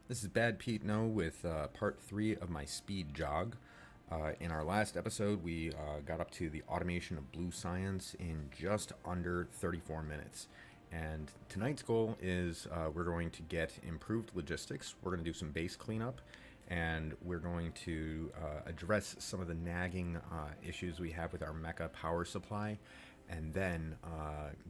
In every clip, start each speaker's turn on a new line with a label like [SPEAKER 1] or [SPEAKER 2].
[SPEAKER 1] This is Bad Pete No with part 3 of my speed jog. In our last episode, we got up to the automation of blue science in just under 34 minutes. And tonight's goal is we're going to get improved logistics. We're going to do some base cleanup, and we're going to address some of the nagging issues we have with our mecha power supply, and then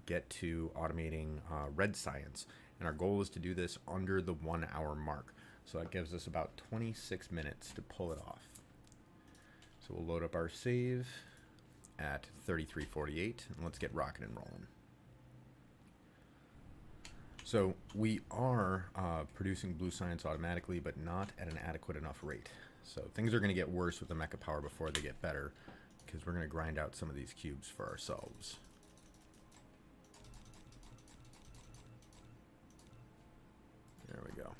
[SPEAKER 1] get to automating red science. And our goal is to do this under the 1 hour mark. So that gives us about 26 minutes to pull it off. So we'll load up our save at 3348, and let's get rocking and rolling. So we are producing blue science automatically, but not at an adequate enough rate. So things are going to get worse with the mecha power before they get better, because we're going to grind out some of these cubes for ourselves. There we go.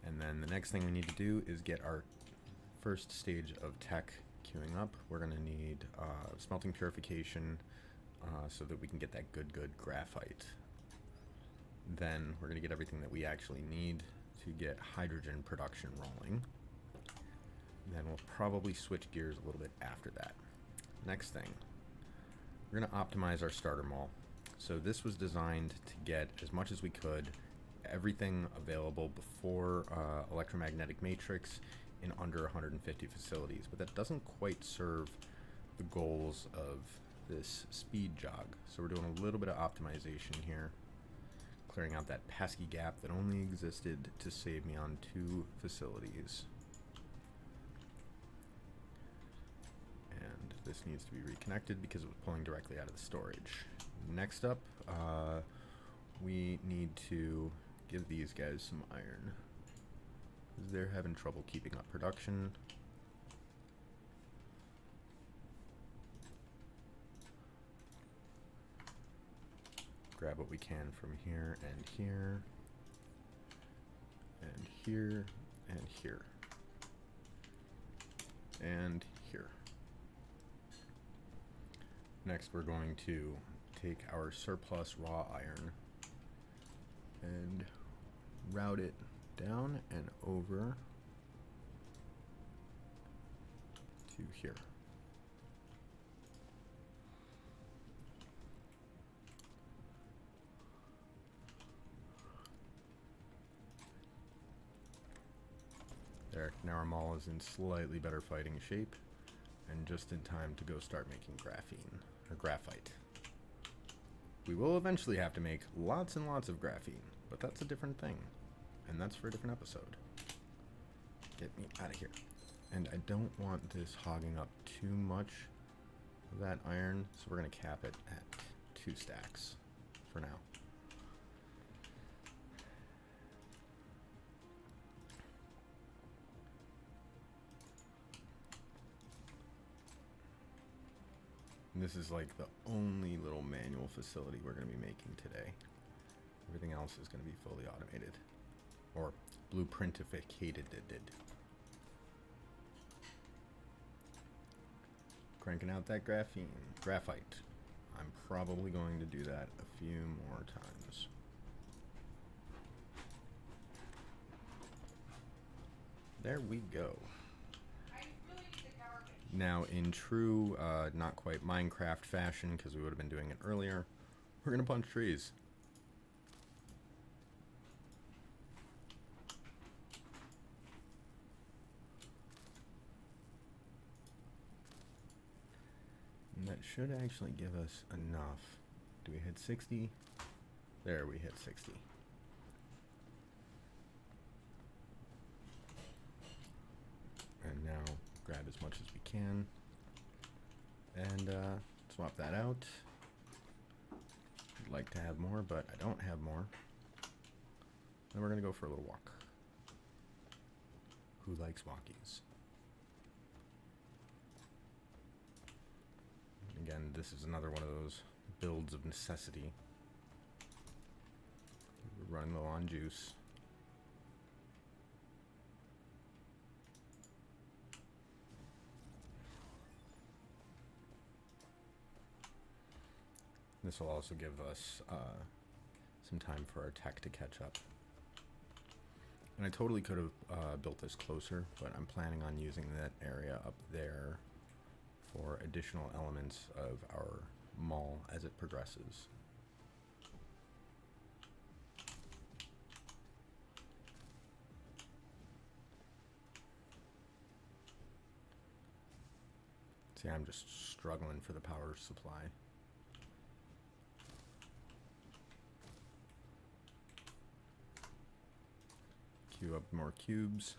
[SPEAKER 1] And then the next thing we need to do is get our first stage of tech queuing up. We're going to need smelting purification so that we can get that good graphite. Then we're going to get everything that we actually need to get hydrogen production rolling. Then we'll probably switch gears a little bit after that. Next thing, we're going to optimize our starter mall. So this was designed to get as much as we could, everything available before electromagnetic matrix in under 150 facilities, but that doesn't quite serve the goals of this speed jog. So we're doing a little bit of optimization here, clearing out that pesky gap that only existed to save me on 2 facilities. And this needs to be reconnected because it was pulling directly out of the storage. Next up, we need to give these guys some iron, because they're having trouble keeping up production. Grab what we can from here and here, and here, and here, and here. Next, we're going to take our surplus raw iron and route it down and over to here. There, now our mall is in slightly better fighting shape and just in time to go start making graphene, or graphite. We will eventually have to make lots and lots of graphene, but that's a different thing, and that's for a different episode. Get me out of here. And I don't want this hogging up too much of that iron, so we're going to cap it at 2 stacks for now. And this is like the only little manual facility we're going to be making today. Everything else is going to be fully automated, or blueprintificated. Cranking out that graphite. I'm probably going to do that a few more times. There we go. Now, in true, not quite Minecraft fashion, because we would have been doing it earlier, we're going to punch trees. And that should actually give us enough. Do we hit 60? There, we hit 60. And now grab as much as we can and swap that out. I'd like to have more, but I don't have more. Then we're going to go for a little walk. Who likes walkies? Again, this is another one of those builds of necessity. We're running low on juice. This will also give us some time for our tech to catch up. And I totally could have built this closer, but I'm planning on using that area up there for additional elements of our mall as it progresses. See, I'm just struggling for the power supply. Queue up more cubes.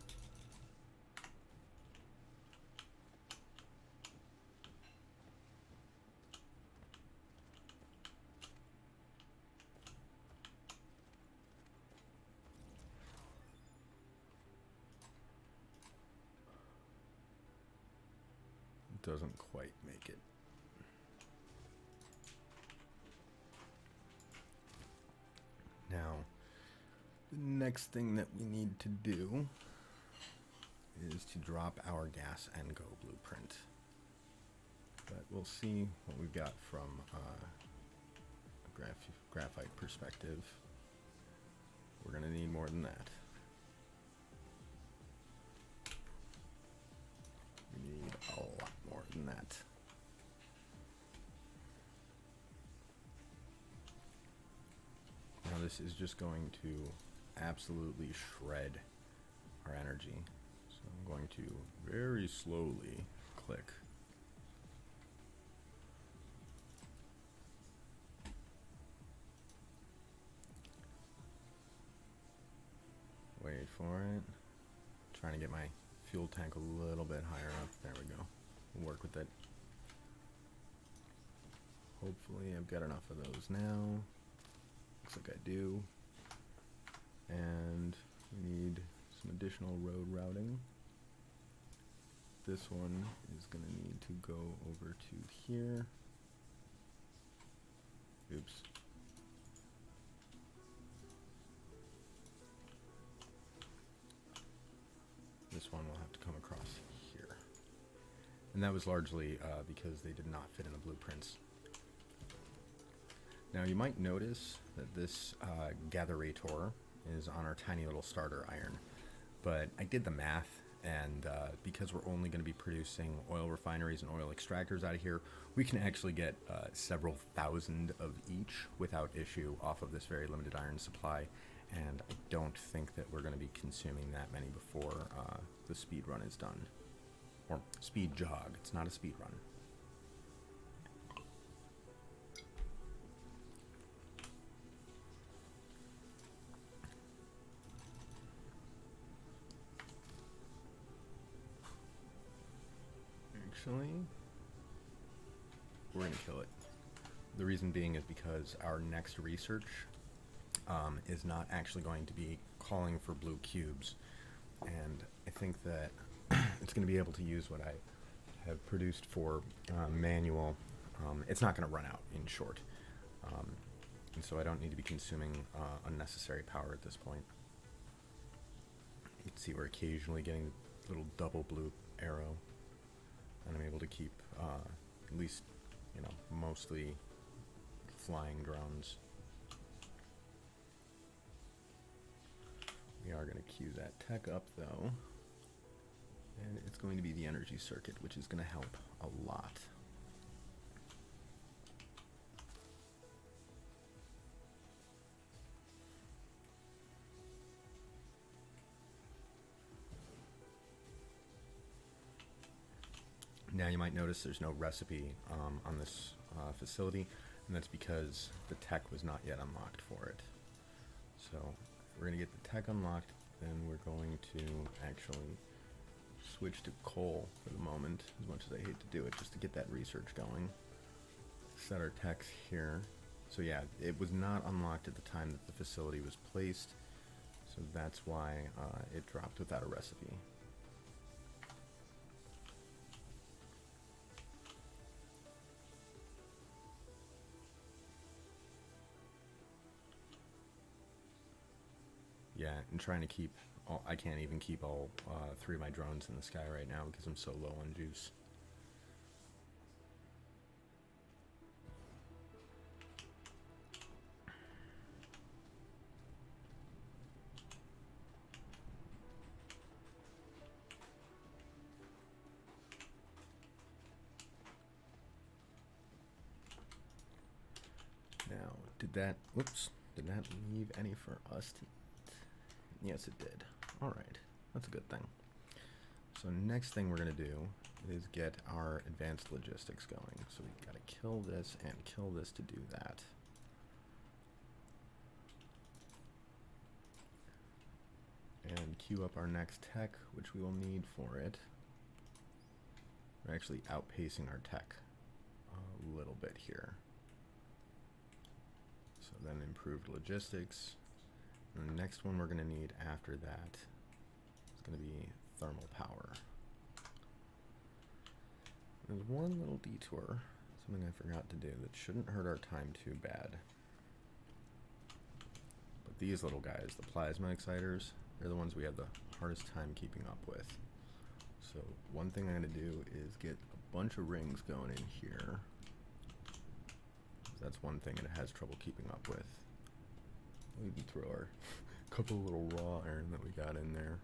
[SPEAKER 1] Doesn't quite make it. Now, the next thing that we need to do is to drop our gas and go blueprint. But we'll see what we've got from a graphite perspective. We're going to need more than that. We need a lot more than that. Now this is just going to absolutely shred our energy. So I'm going to very slowly click. Wait for it. Trying to get my fuel tank a little bit higher up. There we go. We'll work with it. Hopefully I've got enough of those now. Looks like I do. And we need some additional road routing. This one is going to need to go over to here. Oops. This one will have to come across here. And that was largely because they did not fit in the blueprints. Now you might notice that this gatherator is on our tiny little starter iron, but I did the math, and because we're only going to be producing oil refineries and oil extractors out of here, we can actually get several thousand of each without issue off of this very limited iron supply, and I don't think that we're going to be consuming that many before the speed run is done. Or speed jog, it's not a speed run. Actually, we're going to kill it. The reason being is because our next research is not actually going to be calling for blue cubes, and I think that it's going to be able to use what I have produced for manual. It's not going to run out, in short, and so I don't need to be consuming unnecessary power at this point. You can see we're occasionally getting a little double blue arrow, and I'm able to keep at least, you know, mostly flying drones. We are going to queue that tech up though, and it's going to be the energy circuit, which is going to help a lot. Now you might notice there's no recipe on this facility, and that's because the tech was not yet unlocked for it. So we're going to get the tech unlocked, then we're going to actually switch to coal for the moment, as much as I hate to do it, just to get that research going. Set our techs here. So yeah, it was not unlocked at the time that the facility was placed, so that's why it dropped without a recipe. Yeah, and trying to keep all, I can't even keep all 3 of my drones in the sky right now because I'm so low on juice. did that leave any for us to eat? Yes, it did. Alright, that's a good thing. So next thing we're going to do is get our advanced logistics going. So we got to kill this and kill this to do that. And queue up our next tech, which we will need for it. We're actually outpacing our tech a little bit here. So then improved logistics. And the next one we're going to need after that is going to be thermal power. There's one little detour, something I forgot to do that shouldn't hurt our time too bad. But these little guys, the plasma exciters, they're the ones we have the hardest time keeping up with. So one thing I'm going to do is get a bunch of rings going in here. That's one thing it has trouble keeping up with. We can throw our couple little raw iron that we got in there.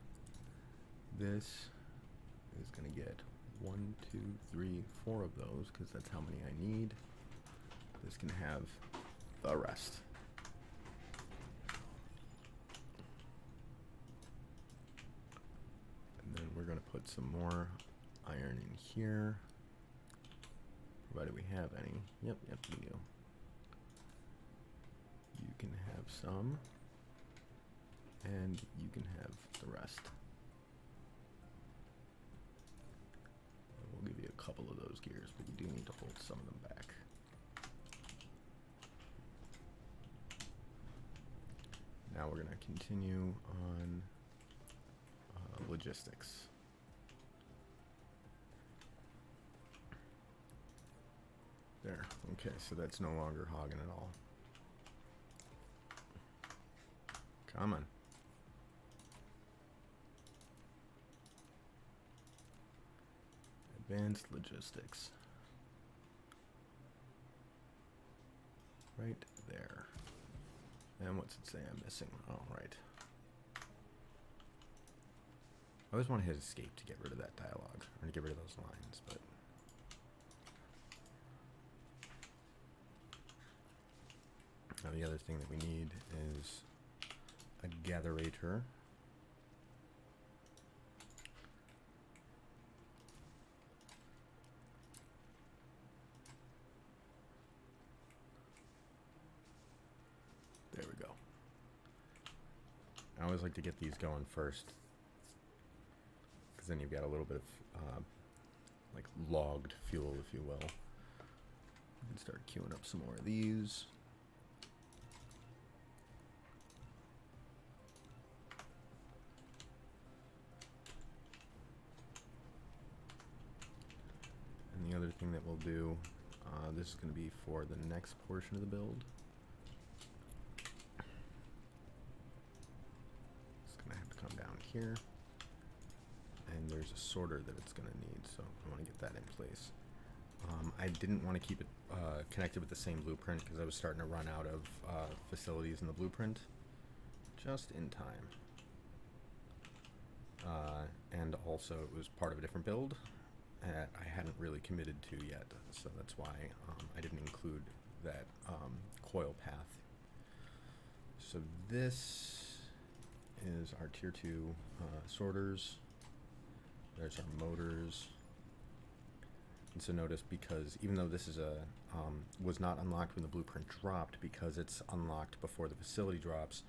[SPEAKER 1] This is going to get 1, 2, 3, 4 of those because that's how many I need. This can have the rest. And then we're going to put some more iron in here, provided we have any. Yep, we do. You can have some, and you can have the rest. We'll give you a couple of those gears, but you do need to hold some of them back. Now we're going to continue on logistics. There. Okay, so that's no longer hogging at all. Come on. Advanced logistics. Right there. And what's it say I'm missing? Oh, right. I always want to hit escape to get rid of that dialogue, or to get rid of those lines, but... Now the other thing that we need is a gatherator. There we go. I always like to get these going first, because then you've got a little bit of like logged fuel, if you will. You can start queuing up some more of these. And the other thing that we'll do, this is going to be for the next portion of the build. It's going to have to come down here. And there's a sorter that it's going to need, so I want to get that in place. I didn't want to keep it connected with the same blueprint because I was starting to run out of facilities in the blueprint just in time. And also it was part of a different build that I hadn't really committed to yet, so that's why I didn't include that coil path. So this is our tier 2 sorters. There's our motors. And so notice, because even though this is a was not unlocked when the blueprint dropped, because it's unlocked before the facility drops,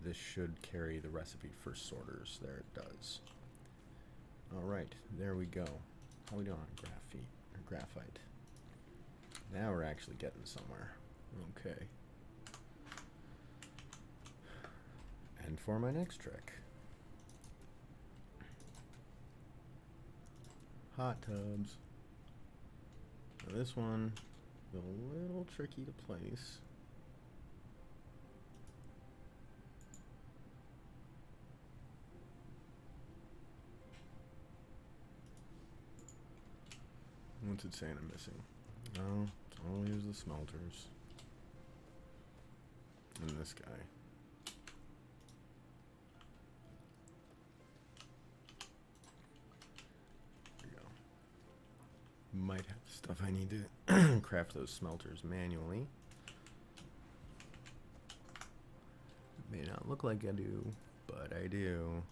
[SPEAKER 1] this should carry the recipe for sorters. There it does. All right, there we go. How we doing on graphite? Now we're actually getting somewhere. Okay. And for my next trick, hot tubs. Now this one is a little tricky to place. What's it saying I'm missing? No, it's always the smelters. And this guy. There we go. Might have stuff I need to craft those smelters manually. not look like I do, but I do.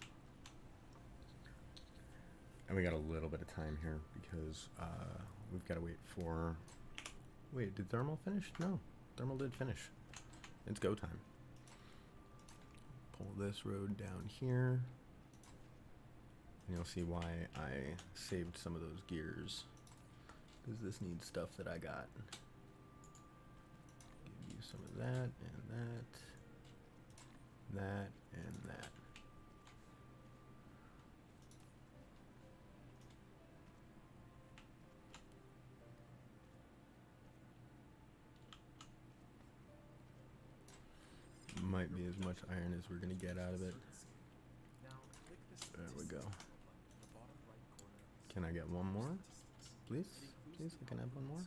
[SPEAKER 1] And we got a little bit of time here because we've got to wait for... Wait, did thermal finish? No, thermal did finish. It's go time. Pull this road down here. And you'll see why I saved some of those gears. Because this needs stuff that I got. Give you some of that, and that, and that. Might be as much iron as we're going to get out of it. There we go. Can I get one more? Please? Please, I can have one more?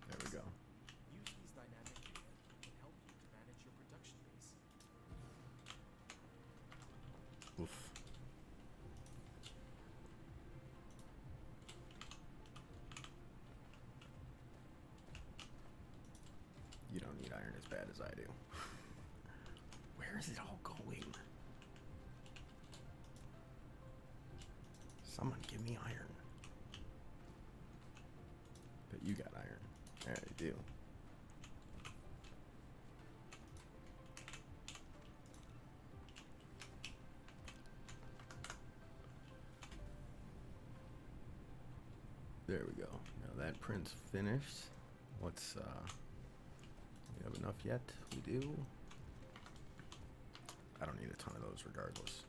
[SPEAKER 1] There we go. Oof. You don't need iron as bad as I do. Where is it all going? Someone give me iron. But you got iron. There you do. There we go. Now that print's finished. What's we have enough yet? We do. I don't need a ton of those regardless.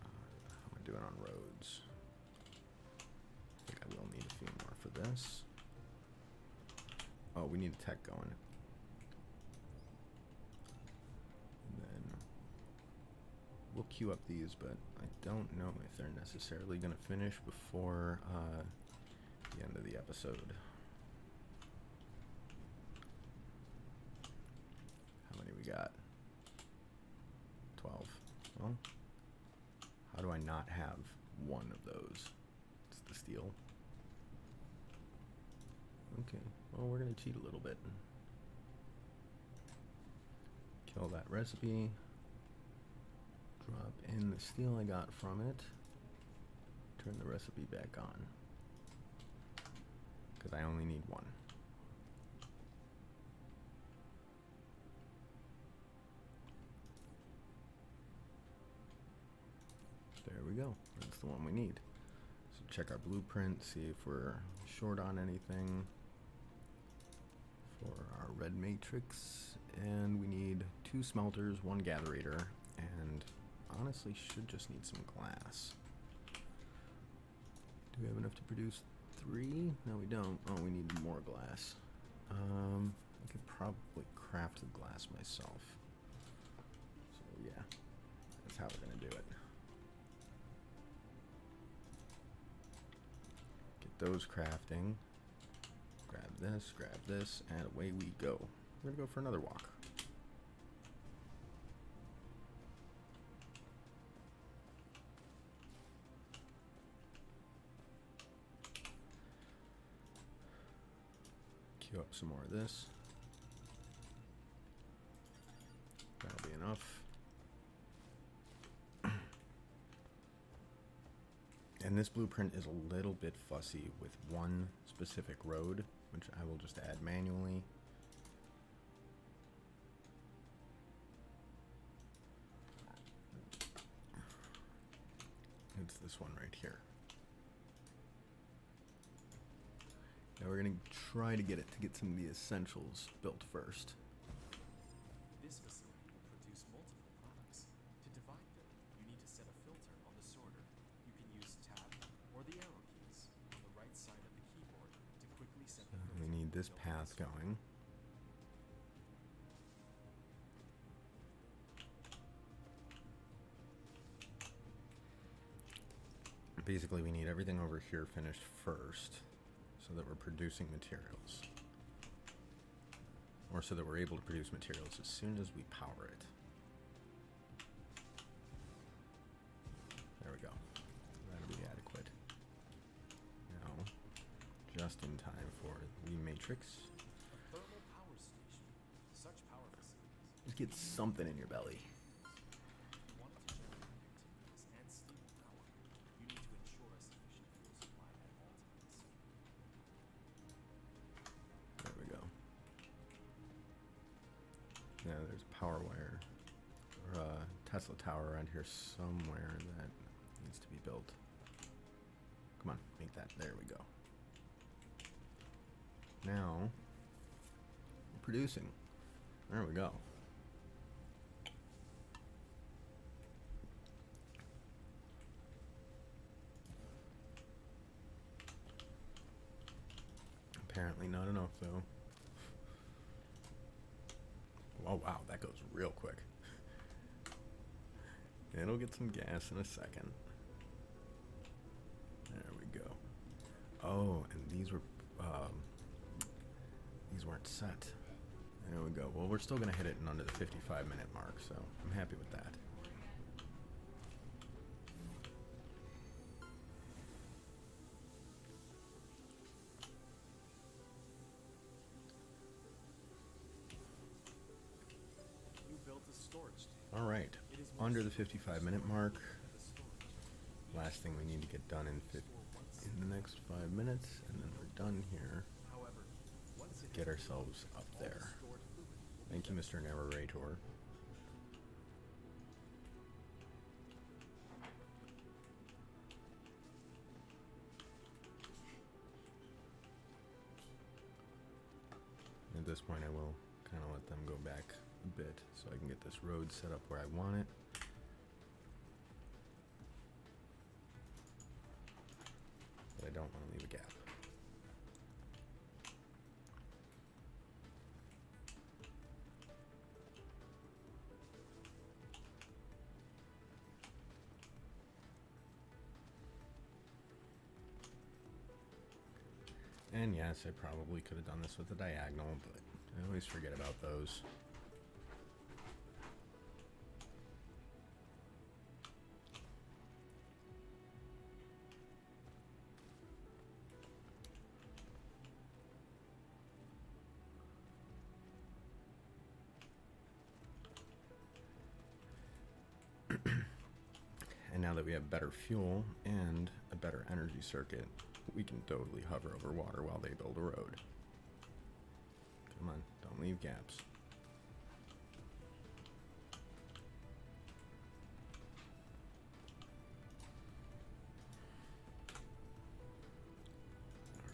[SPEAKER 1] How am I doing on roads? I think I will need a few more for this. Oh, we need a tech going. And then we'll queue up these, but I don't know if they're necessarily going to finish before the end of the episode. How many we got? 12. Well, how do I not have one of those? It's the steel. Okay, well, we're going to cheat a little bit. Kill that recipe. Drop in the steel I got from it. Turn the recipe back on. Because I only need one. There we go. That's the one we need. So check our blueprint, see if we're short on anything for our red matrix. And we need 2 smelters, 1 gatherator, and honestly should just need some glass. Do we have enough to produce 3? No, we don't. Oh, we need more glass. I could probably craft the glass myself. So yeah, that's how we're gonna do it. Get those crafting. Grab this, and away we go. We're gonna go for another walk. Queue up some more of this. That'll be enough. And this blueprint is a little bit fussy with one specific road, which I will just add manually. It's this one right here. Now we're going to try to get some of the essentials built first.
[SPEAKER 2] This facility will produce multiple products. To divide them, you need to set a filter on the sorter. You can use tab or the arrow keys on the right side of the keyboard to quickly set the filter.
[SPEAKER 1] We need this path going. Basically, we need everything over here finished first, so that we're producing materials. Or so that we're able to produce materials as soon as we power it. There we go. That'll be adequate. Now, just in time for the matrix.
[SPEAKER 2] A thermal power station. Such power facilities
[SPEAKER 1] get something in your belly.
[SPEAKER 2] If you wanted to generate continuous and stable power, you need to ensure a sufficient fuel supply at all times.
[SPEAKER 1] There we go. Yeah, there's a power wire or a Tesla tower around here somewhere that needs to be built. Come on, make that. There we go. Now, we're producing. There we go. Apparently not enough, though. Oh, wow, that goes real quick. It'll get some gas in a second. There we go. Oh, and these weren't set. There we go. Well, we're still going to hit it in under the 55-minute mark, so I'm happy with that.
[SPEAKER 2] You built a storage tank.
[SPEAKER 1] All right,
[SPEAKER 2] It is more
[SPEAKER 1] under the
[SPEAKER 2] suitable for
[SPEAKER 1] 55-minute
[SPEAKER 2] storing
[SPEAKER 1] mark.
[SPEAKER 2] the storage.
[SPEAKER 1] Last thing we need to get done in the next 5 minutes, and then we're done here.
[SPEAKER 2] However, once it
[SPEAKER 1] Get
[SPEAKER 2] is
[SPEAKER 1] ourselves up
[SPEAKER 2] all the
[SPEAKER 1] there.
[SPEAKER 2] stored fluid will be
[SPEAKER 1] Thank you, Mr. Narrator. At this point, I will kind of let them go back a bit so I can get this road set up where I want it. But I don't want to leave a gap. And yes, I probably could have done this with a diagonal, but I always forget about those. And now that we have better fuel and a better energy circuit, we can totally hover over water while they build a road. Come on, don't leave gaps.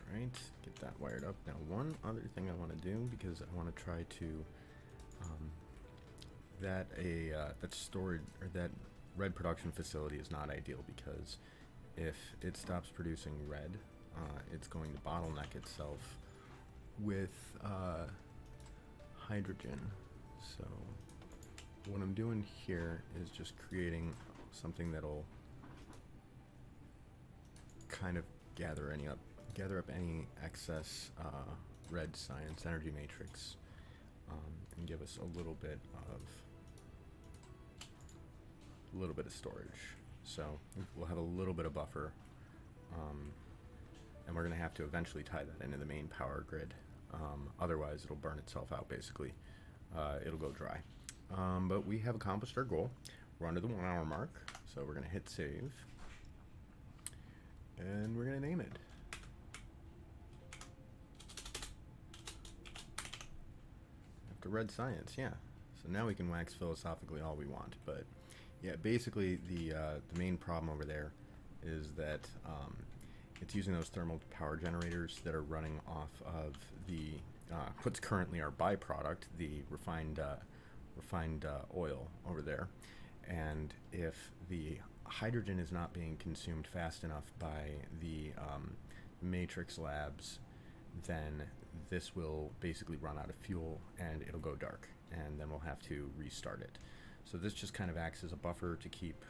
[SPEAKER 1] Alright, get that wired up. Now one other thing I want to do, because I want to try to that storage or that red production facility is not ideal, because if it stops producing red, it's going to bottleneck itself with hydrogen. So what I'm doing here is just creating something that'll kind of gather up any excess red science energy matrix, and give us a little bit of storage. So we'll have a little bit of buffer, and we're going to have to eventually tie that into the main power grid. Otherwise, it'll burn itself out, basically. It'll go dry. But we have accomplished our goal. We're under the 1 hour mark, so we're going to hit save. And we're going to name it. After red science, yeah. So now we can wax philosophically all we want, but yeah, basically the main problem over there is that it's using those thermal power generators that are running off of the what's currently our byproduct, the refined oil over there. And if the hydrogen is not being consumed fast enough by the matrix labs, then this will basically run out of fuel and it'll go dark, and then we'll have to restart it. So this just kind of acts as a buffer to keep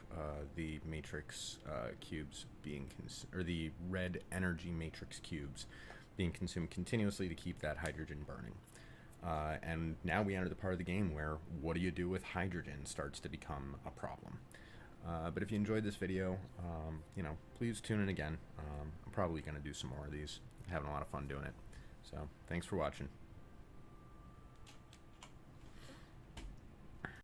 [SPEAKER 1] the matrix cubes being or the red energy matrix cubes being consumed continuously to keep that hydrogen burning. And now we enter the part of the game where what do you do with hydrogen starts to become a problem. But if you enjoyed this video, please tune in again. I'm probably going to do some more of these. I'm having a lot of fun doing it. So thanks for watching.